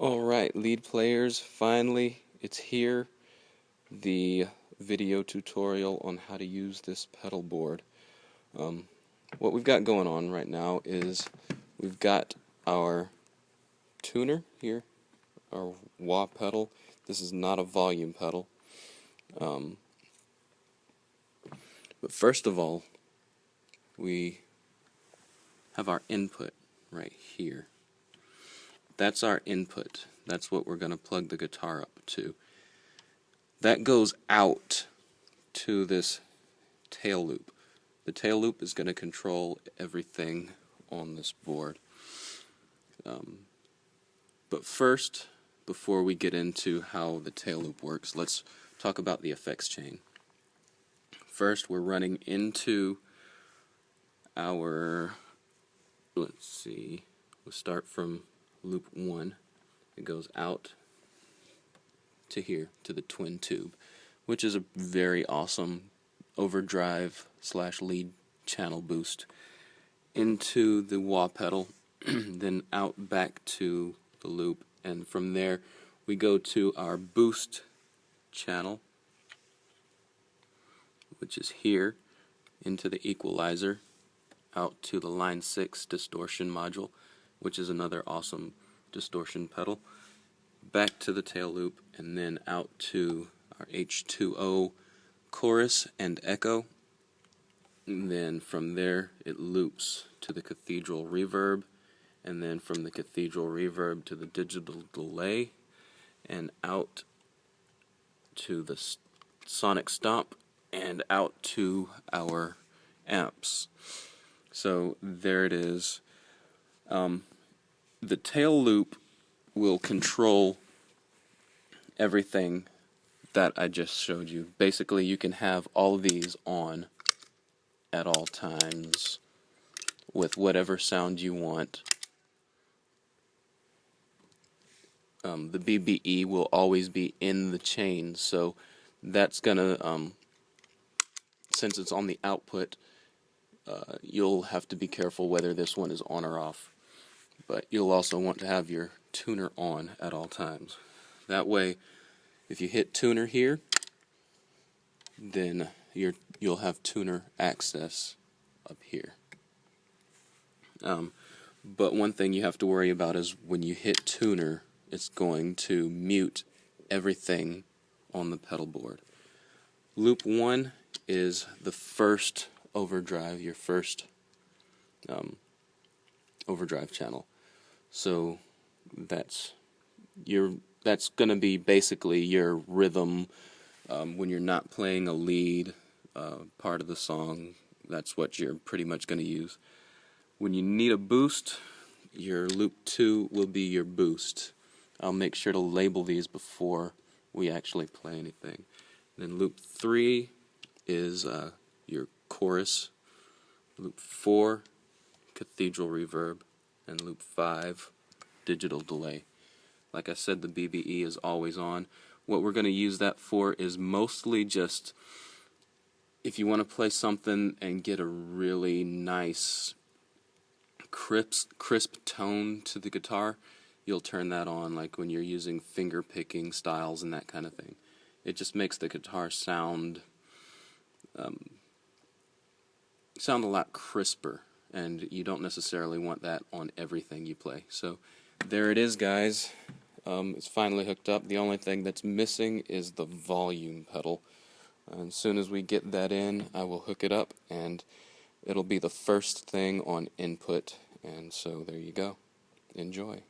Alright, lead players, finally, it's here, the video tutorial on how to use this pedal board. What we've got going on right now is we've got our tuner here, our wah pedal. This is not a volume pedal. But first of all, we have our input right here. That's our input. That's what we're going to plug the guitar up to. That goes out to this tail loop. The tail loop is going to control everything on this board. But first, before we get into how the tail loop works, let's talk about the effects chain. First, we're running into our, we'll start from loop 1. It goes out to here, to the twin tube, which is a very awesome overdrive / lead channel boost, into the wah pedal, then out back to the loop, and from there we go to our boost channel, which is here, into the equalizer, out to the line 6 distortion module, which is another awesome distortion pedal, back to the tail loop, and then out to our H2O chorus and echo. And then from there it loops to the cathedral reverb, and then from the cathedral reverb to the digital delay, and out to the sonic stomp, and out to our amps. So there it is. The tail loop will control everything that I just showed you. Basically, you can have all of these on at all times with whatever sound you want. The BBE will always be in the chain, so that's gonna, since it's on the output, you'll have to be careful whether this one is on or off. But you'll also want to have your tuner on at all times. That way, if you hit tuner here, then you'll have tuner access up here. But one thing you have to worry about is when you hit tuner, it's going to mute everything on the pedal board. Loop 1 is the first overdrive, your first overdrive channel. So that's going to be basically your rhythm when you're not playing a lead part of the song. That's what you're pretty much going to use. When you need a boost, your loop 2 will be your boost. I'll make sure to label these before we actually play anything. And then loop 3 is your chorus. Loop 4, cathedral reverb. And loop 5, digital delay. Like I said, the BBE is always on. What we're going to use that for is mostly just if you want to play something and get a really nice crisp tone to the guitar, you'll turn that on, like when you're using finger picking styles and that kind of thing. It just makes the guitar sound a lot crisper, and you don't necessarily want that on everything you play. So there it is, guys. It's finally hooked up. The only thing that's missing is the volume pedal. And as soon as we get that in, I will hook it up, and it'll be the first thing on input. And so there you go. Enjoy.